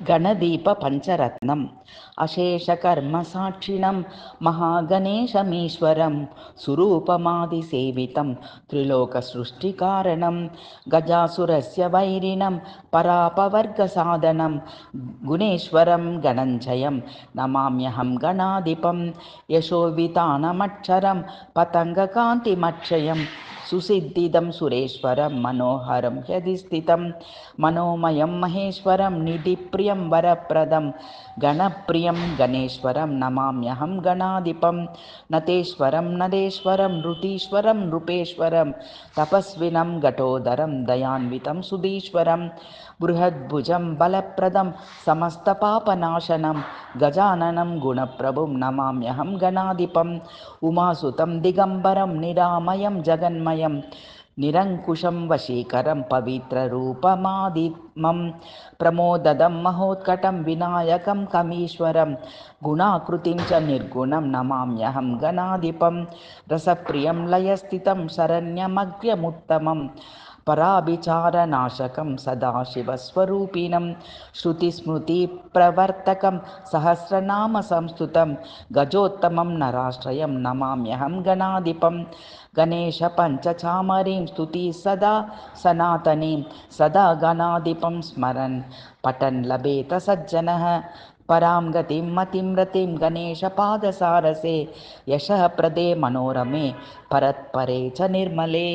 गणदीपपञ्चरत्नम् अशेषकर्मसाक्षिणं महागणेशमीश्वरं सुरूपमादिसेवितं त्रिलोकसृष्टिकारणं गजासुरस्य वैरिणं परापवर्गसाधनं गुणेश्वरं गणञ्जयं नमाम्यहं गणाधिपं यशोवितानमक्षरं पतङ्गकान्तिमक्षयं सुसिद्धिदं सुरेश्वरं मनोहरं हृदि स्थितं मनोमयं महेश्वरं निधिप्रियं वरप्रदं गणप्रियं गणेश्वरं नमाम्यहं गणाधिपं नतेश्वरं नदेश्वरं ऋतीश्वरं नृपेश्वरं तपस्विनं घटोदरं दयान्वितं सुधीश्वरं बृहद्भुजं बलप्रदं समस्तपापनाशनं गजाननं गुणप्रभुं नमाम्यहं गणाधिपम् उमासुतं दिगम्बरं निरामयं जगन्मयं निरङ्कुशं वशीकरं पवित्ररूपमादिमं प्रमोददं महोत्कटं विनायकं कमीश्वरं गुणाकृतिं च निर्गुणं नमाम्यहं गणाधिपं रसप्रियं लयस्थितं शरण्यमग्र्यमुत्तमं पराभिचारनाशकं सदाशिवस्वरूपिणं श्रुतिस्मृतिप्रवर्तकं सहस्रनामसंस्तुतं गजोत्तमं नराश्रयं नमाम्यहं गणाधिपं गणेशपञ्चचामरीं स्तुति सदा सनातनीं सदा गणाधिपं स्मरन् पठन् लभेत सज्जनः परां गतिं मतिं रतिं गणेशपादसारसे यशः प्रदे मनोरमे परत्परे च निर्मले।